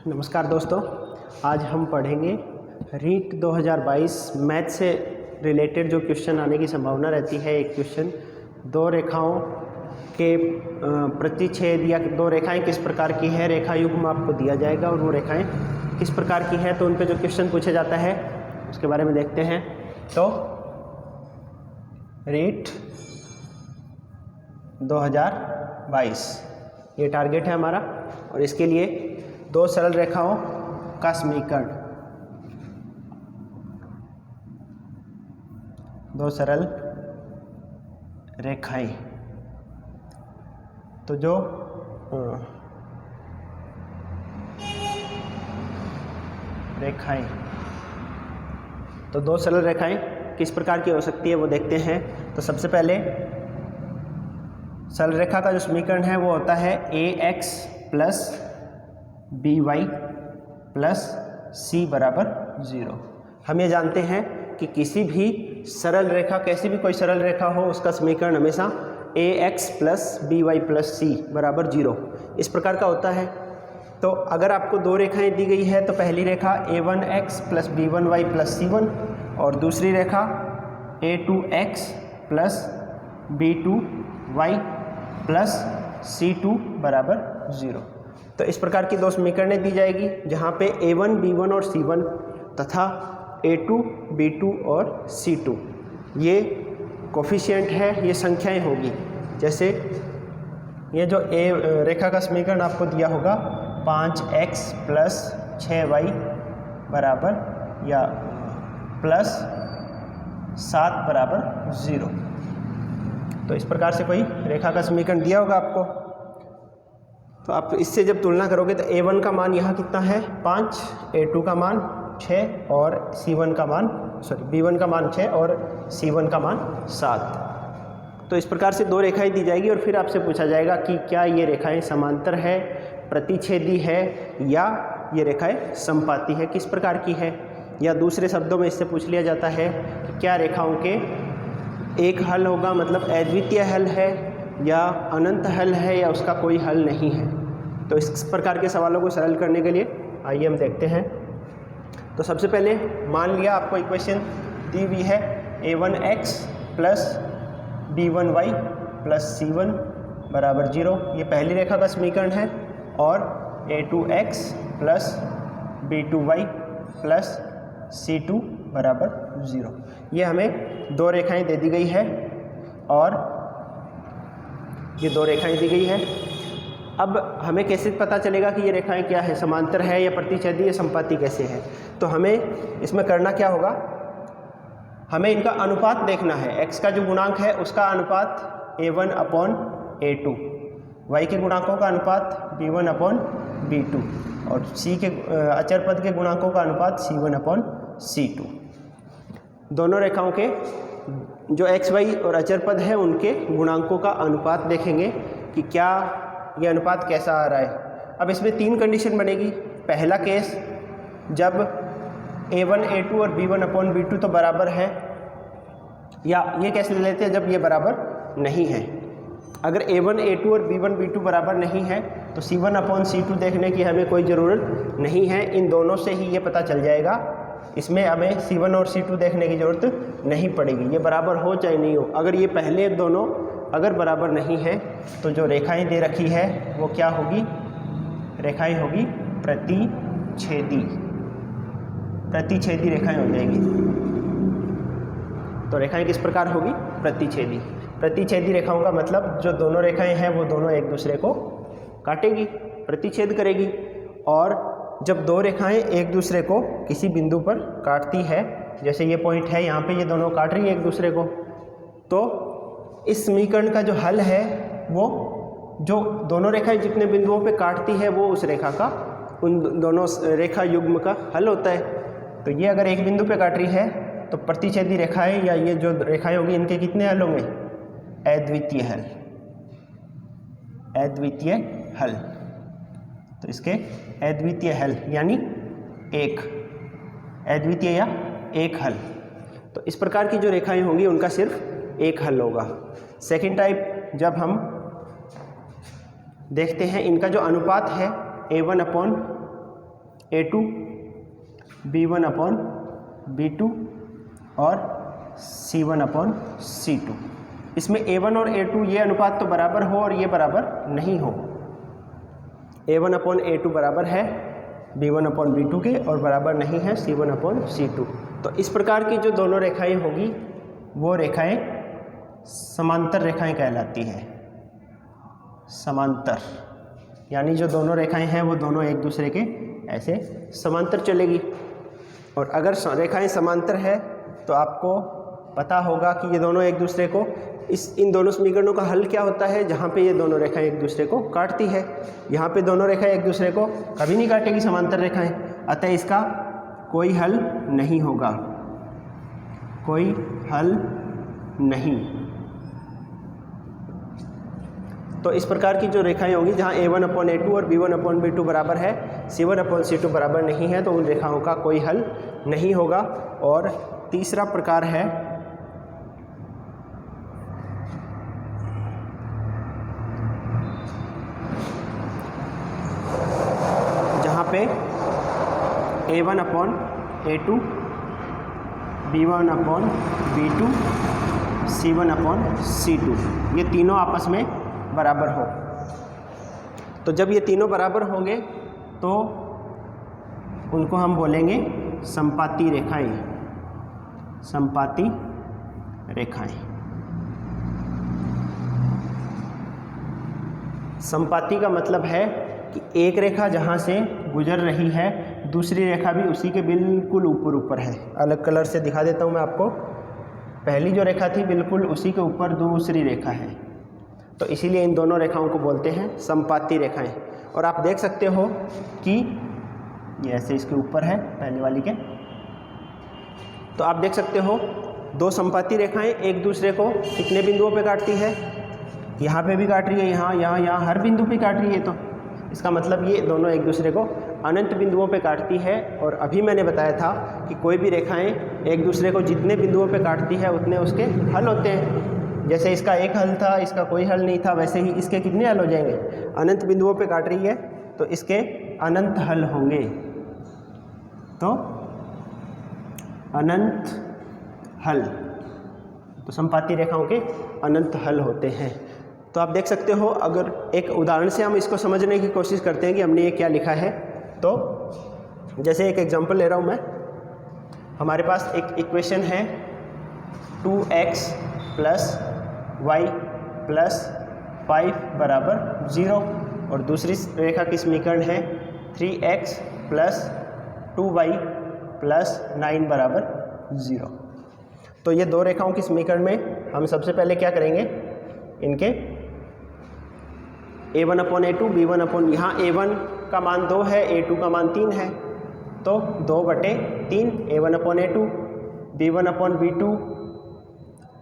नमस्कार दोस्तों, आज हम पढ़ेंगे रीट 2022 मैथ से रिलेटेड जो क्वेश्चन आने की संभावना रहती है। एक क्वेश्चन, दो रेखाओं के प्रतिच्छेद या दो रेखाएं किस प्रकार की है, रेखा युग्म आपको दिया जाएगा और वो रेखाएं किस प्रकार की है, तो उन पे जो क्वेश्चन पूछा जाता है उसके बारे में देखते हैं। तो रीट 2022 ये टारगेट है हमारा और इसके लिए दो सरल रेखाओं का समीकरण, दो सरल रेखाएं। तो जो रेखाएं, तो दो सरल रेखाएं किस प्रकार की हो सकती है वो देखते हैं। तो सबसे पहले सरल रेखा का जो समीकरण है वो होता है ax plus by plus c बराबर 0। हम ये जानते हैं कि किसी भी सरल रेखा, कैसी भी कोई सरल रेखा हो, उसका समीकरण हमेशा ax plus by plus c बराबर 0 इस प्रकार का होता है। तो अगर आपको दो रेखाएं दी गई है तो पहली रेखा a1x plus b1y plus c1 और दूसरी रेखा a2x plus b2y plus c2 बराबर 0। तो इस प्रकार की दो समीकरणें दी जाएगी जहाँ पे a1, b1 और c1 तथा a2, b2 और c2 ये कोफिशिएंट है, ये संख्याएं होगी। जैसे ये जो a रेखा का समीकरण आपको दिया होगा 5x प्लस 6y बराबर या प्लस 7 बराबर 0। तो इस प्रकार से कोई रेखा का समीकरण दिया होगा आपको। तो आप इससे जब तुलना करोगे तो a1 का मान यहाँ कितना है 5, a2 का मान 6 और c1 का मान b1 का मान 6 और c1 का मान 7। तो इस प्रकार से दो रेखाएं दी जाएगी और फिर आपसे पूछा जाएगा कि क्या ये रेखाएं समांतर है, प्रतिच्छेदी है या ये रेखाएं समपाती है, किस प्रकार की है। या दूसरे शब्दों में इससे पूछ लिया जाता है कि क्या रेखाओं के एक हल होगा, मतलब अद्वितीय हल है, या अनंत हल है, या उसका कोई हल नहीं है। तो इस प्रकार के सवालों को सरल करने के लिए आइए हम देखते हैं। तो सबसे पहले मान लिया आपको इक्वेशन दी हुई है a1x plus b1y plus c1 बराबर 0, ये पहली रेखा का समीकरण है। और a2x plus b2y plus c2 बराबर 0, ये हमें दो रेखाएं दे दी गई है और ये दो रेखाएं दी गई है। अब हमें कैसे पता चलेगा कि ये रेखाएं क्या है, समांतर है या प्रतिच्छेदी या समपाती कैसे है। तो हमें इसमें करना क्या होगा, हमें इनका अनुपात देखना है। x का जो गुणांक है उसका अनुपात a1 अपॉन a2, y के गुणांकों का अनुपात b1 अपॉन b2 और c के अचर पद के गुणांकों का अनुपात c1 अपॉन c2। दोनों रेखाओं के जो x, y और अचर पद है उनके गुणांकों का अनुपात देखेंगे कि क्या ये अनुपात कैसा आ रहा है। अब इसमें तीन कंडीशन बनेगी। पहला केस, जब a1, a2 और b1 अपॉन b2 तो बराबर है, या ये कैसे ले लेते हैं जब ये बराबर नहीं है। अगर a1, a2 और b1, b2 बराबर नहीं है तो c1 अपॉन c2 देखने की हमें कोई ज़रूरत नहीं है, इन दोनों से ही ये पता चल जाएगा। इसमें हमें c1 और c2 देखने की ज़रूरत नहीं पड़ेगी, ये बराबर हो चाहे नहीं हो। अगर ये पहले दोनों अगर बराबर नहीं है तो जो रेखाएं दे रखी है वो क्या होगी, रेखाएं होगी प्रतिच्छेदी, प्रतिच्छेदी रेखाएं हो जाएगी। तो रेखाएं किस प्रकार होगी, प्रतिच्छेदी। प्रतिच्छेदी रेखाओं का मतलब जो दोनों रेखाएं हैं वो दोनों एक दूसरे को काटेगी, प्रतिच्छेद करेगी। और जब दो रेखाएं एक दूसरे को किसी बिंदु पर काटती है, जैसे ये पॉइंट है यहाँ पे, ये दोनों काट रही है एक दूसरे को, तो इस समीकरण का जो हल है वो जो दोनों रेखाएं जितने बिंदुओं पे काटती है वो उस रेखा का, उन दोनों रेखा युग्म का हल होता है। तो ये अगर एक बिंदु पे काट रही है तो प्रतिच्छेदी रेखाएं या ये जो रेखाएं होगी इनके कितने हल होंगे, अद्वितीय हल, अद्वितीय हल। तो इसके अद्वितीय हल यानी एक, अद्वितीय या एक हल। तो इस प्रकार की जो रेखाएं होंगी उनका सिर्फ एक हल होगा। सेकंड टाइप, जब हम देखते हैं इनका जो अनुपात है a1 upon A2 B1 upon B2 और C1 अपॉन C2। इसमें A1 और A2 ये अनुपात तो बराबर हो और ये बराबर नहीं हो। A1 अपॉन A2 बराबर है B1 अपॉन B2 के और बराबर नहीं है C1 अपॉन C2। तो इस प्रकार की जो दोनों रेखाएं होगी वो रेखाएं समांतर रेखाएं कहलाती हैं। समांतर यानी जो दोनों रेखाएं हैं वो दोनों एक दूसरे के ऐसे समांतर चलेगी। और अगर रेखाएं समांतर है तो आपको पता होगा कि ये दोनों एक दूसरे को इन दोनों समीकरणों का हल क्या होता है, जहाँ पे ये दोनों रेखाएं एक दूसरे को काटती है। यहाँ पे दोनों रेखाएं एक दूसरे को कभी नहीं काटेगी समांतर रेखाएं, अतः इसका कोई हल नहीं होगा, कोई हल नहीं। तो इस प्रकार की जो रेखाएं होंगी जहाँ A1 अपॉन A2 और B1 अपॉन B2 बराबर है, C1 अपॉन C2 बराबर नहीं है, तो उन रेखाओं का कोई हल नहीं होगा। और तीसरा प्रकार है जहाँ पे A1 upon A2 B1 upon B2 C1 upon C2 ये तीनों आपस में बराबर हो। तो जब ये तीनों बराबर होंगे तो उनको हम बोलेंगे संपाती रेखाएं। संपाती रेखाएं। संपाती का मतलब है कि एक रेखा जहाँ से गुजर रही है दूसरी रेखा भी उसी के बिल्कुल ऊपर है। अलग कलर से दिखा देता हूँ मैं आपको। पहली जो रेखा थी बिल्कुल उसी के ऊपर दूसरी रेखा है, तो इसीलिए इन दोनों रेखाओं को बोलते हैं संपाती रेखाएं। और आप देख सकते हो कि ये ऐसे इसके ऊपर है पहले वाली के, तो आप देख सकते हो दो संपाती रेखाएं एक दूसरे को कितने बिंदुओं पे काटती है, यहाँ पे भी काट रही है, यहाँ हर बिंदु पे काट रही है। तो इसका मतलब ये दोनों एक दूसरे को अनंत बिंदुओं पे काटती है। और अभी मैंने बताया था कि कोई भी रेखाएं एक दूसरे को जितने बिंदुओं पे काटती है उतने उसके हल होते हैं। जैसे इसका एक हल था, इसका कोई हल नहीं था, वैसे ही इसके कितने हल हो जाएंगे, अनंत बिंदुओं पे काट रही है तो इसके अनंत हल होंगे। तो अनंत हल, तो संपाती रेखाओं के अनंत हल होते हैं। तो आप देख सकते हो, अगर एक उदाहरण से हम इसको समझने की कोशिश करते हैं कि हमने ये क्या लिखा है, तो जैसे एक एग्जांपल ले रहा हूँ मैं। हमारे पास एक इक्वेशन है 2x प्लस y प्लस 5 बराबर 0 और दूसरी रेखा की समीकरण है 3x प्लस 2y प्लस 9 बराबर 0। तो ये दो रेखाओं की समीकरण में हम सबसे पहले क्या करेंगे, इनके A1 upon A2 B1 upon, यहाँ A1 का मान 2 है, A2 का मान 3 है, तो 2/3 A1 upon A2 B1 upon B2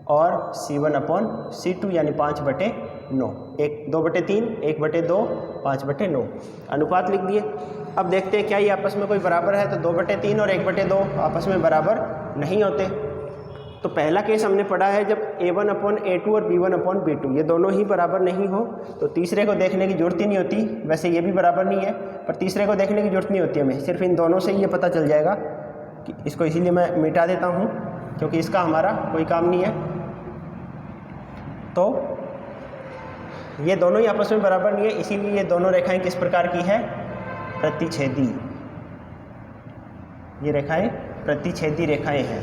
और C1 अपॉन C2 यानी 5/9। 2/3 1/2 5/9 अनुपात लिख दिए। अब देखते हैं क्या ये आपस में कोई बराबर है। तो 2/3 और 1/2 आपस में बराबर नहीं होते। तो पहला केस हमने पढ़ा है जब A1 अपॉन A2 और B1 अपॉन B2 ये दोनों ही बराबर नहीं हो तो तीसरे को देखने की जरूरत ही नहीं होती। वैसे ये भी बराबर नहीं है पर तीसरे को देखने की जरूरत नहीं होती हमें, सिर्फ इन दोनों से ही ये पता चल जाएगा कि इसको, इसीलिए मैं मिटा देता हूँ क्योंकि इसका हमारा कोई काम नहीं है। तो ये दोनों ही आपस में बराबर नहीं है, इसीलिए ये दोनों रेखाएं किस प्रकार की है, प्रतिच्छेदी। ये रेखाएं प्रतिच्छेदी रेखाएं हैं।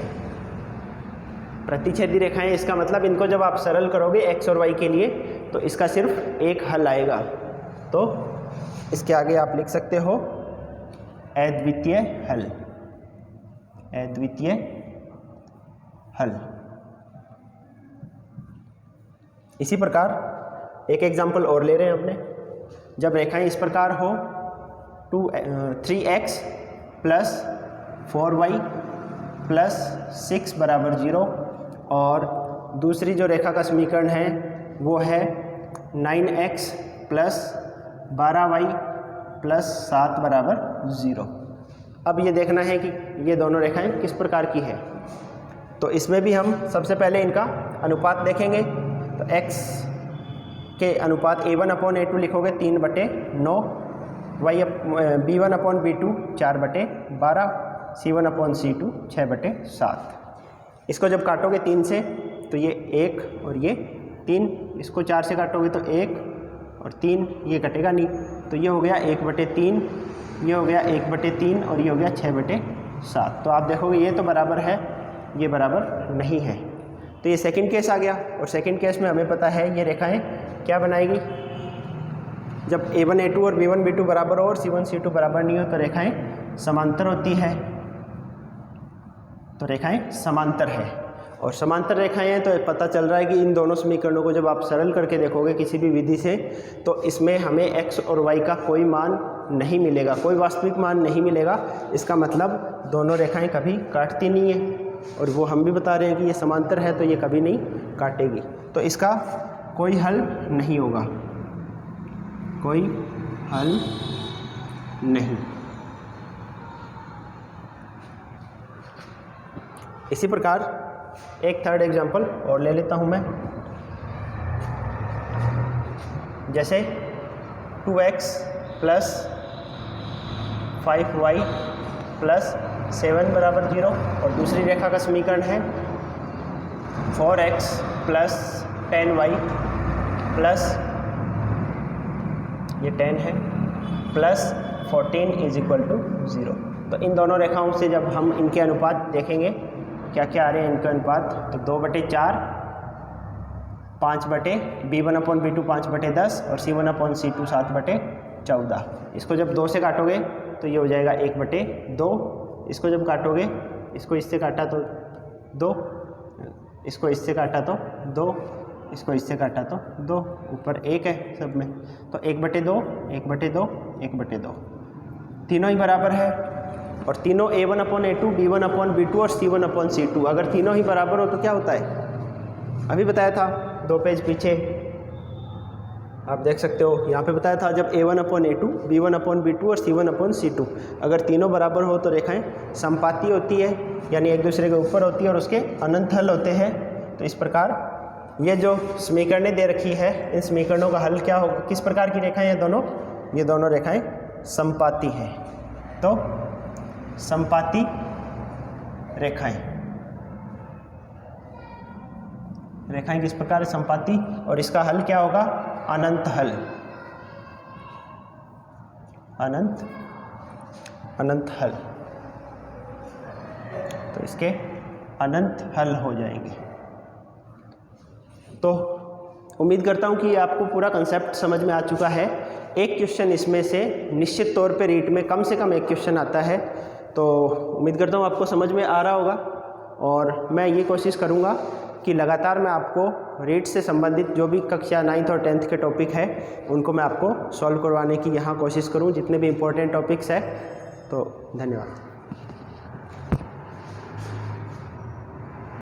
प्रतिच्छेदी रेखाएं, इसका मतलब इनको जब आप सरल करोगे x और y के लिए तो इसका सिर्फ एक हल आएगा। तो इसके आगे आप लिख सकते हो अद्वितीय हल। अद्वितीय हल। इसी प्रकार एक एग्जाम्पल और ले रहे हैं अपने। जब रेखाएं इस प्रकार हो 3x प्लस 4y प्लस 6 बराबर 0 और दूसरी जो रेखा का समीकरण है वो है 9x प्लस 12y प्लस 7 बराबर 0। अब ये देखना है कि ये दोनों रेखाएं किस प्रकार की है। तो इसमें भी हम सबसे पहले इनका अनुपात देखेंगे। तो x के अनुपात A1 अपॉन A2 लिखोगे 3/9 B1/B2 4/12, C1/C2 6/7। इसको जब काटोगे 3 से तो ये 1 और ये 3, इसको 4 से काटोगे तो 1 और 3, ये कटेगा नहीं, तो ये हो गया 1/3, ये हो गया 1/3 और ये हो गया 6/7। तो आप देखोगे ये तो बराबर है, ये बराबर नहीं है। तो ये सेकंड केस आ गया, और सेकंड केस में हमें पता है ये रेखाएं क्या बनाएगी, जब A1 A2 और B1 B2 बराबर हो और C1 C2 बराबर नहीं हो तो रेखाएं समांतर होती है। तो रेखाएं समांतर है, और समांतर रेखाएं हैं तो पता चल रहा है कि इन दोनों समीकरणों को जब आप सरल करके देखोगे किसी भी विधि से, तो इसमें हमें x और y का कोई मान नहीं मिलेगा, कोई वास्तविक मान नहीं मिलेगा। इसका मतलब दोनों रेखाएं कभी काटती नहीं है, और वो हम भी बता रहे हैं कि ये समांतर है तो ये कभी नहीं काटेगी। तो इसका कोई हल नहीं होगा, कोई हल नहीं। इसी प्रकार एक थर्ड एग्जांपल और ले लेता हूं मैं, जैसे 2x + 5y + 7 = 0, और दूसरी रेखा का समीकरण है 4x + 10y प्लस ये 10 है + 14 = 0। तो इन दोनों रेखाओं से जब हम इनके अनुपात देखेंगे क्या क्या आ रहे हैं इनके अनुपात, तो 2/4, 5/B1/B2 5/10 और C1/C2 7/14। इसको जब 2 से काटोगे तो ये हो जाएगा 1/2। इसको जब काटोगे, इसको इससे काटा तो 2, इसको इससे काटा तो 2, इसको इससे काटा तो 2, ऊपर 1 है सब में, तो 1/2, 1/2, 1/2, तीनों ही बराबर है। और तीनों A1/A2, B1/B2 और C1/C2, अगर तीनों ही बराबर हो तो क्या होता है, अभी बताया था 2 पेज पीछे, आप देख सकते हो यहाँ पे बताया था, जब A1/A2, B1/B2 और C1/C2 अगर तीनों बराबर हो तो रेखाएं समपाती होती है, यानी एक दूसरे के ऊपर होती है और उसके अनंत हल होते हैं। तो इस प्रकार ये जो समीकरणें दे रखी है, इन समीकरणों का हल क्या होगा, किस प्रकार की रेखाएं हैं दोनों, ये दोनों रेखाएं समपाती हैं। तो समपाती रेखाएं, रेखाएं किस प्रकार समपाती, और इसका हल क्या होगा, अनंत हल, अनंत हल। तो इसके अनंत हल हो जाएंगे। तो उम्मीद करता हूं कि आपको पूरा कंसेप्ट समझ में आ चुका है। एक क्वेश्चन इसमें से निश्चित तौर पे रीट में कम से कम एक क्वेश्चन आता है, तो उम्मीद करता हूँ आपको समझ में आ रहा होगा। और मैं ये कोशिश करूँगा कि लगातार मैं आपको रीट से संबंधित जो भी कक्षा 9th और 10th के टॉपिक है उनको मैं आपको सॉल्व करवाने की यहाँ कोशिश करूँ, जितने भी इम्पोर्टेंट टॉपिक्स हैं। तो धन्यवाद।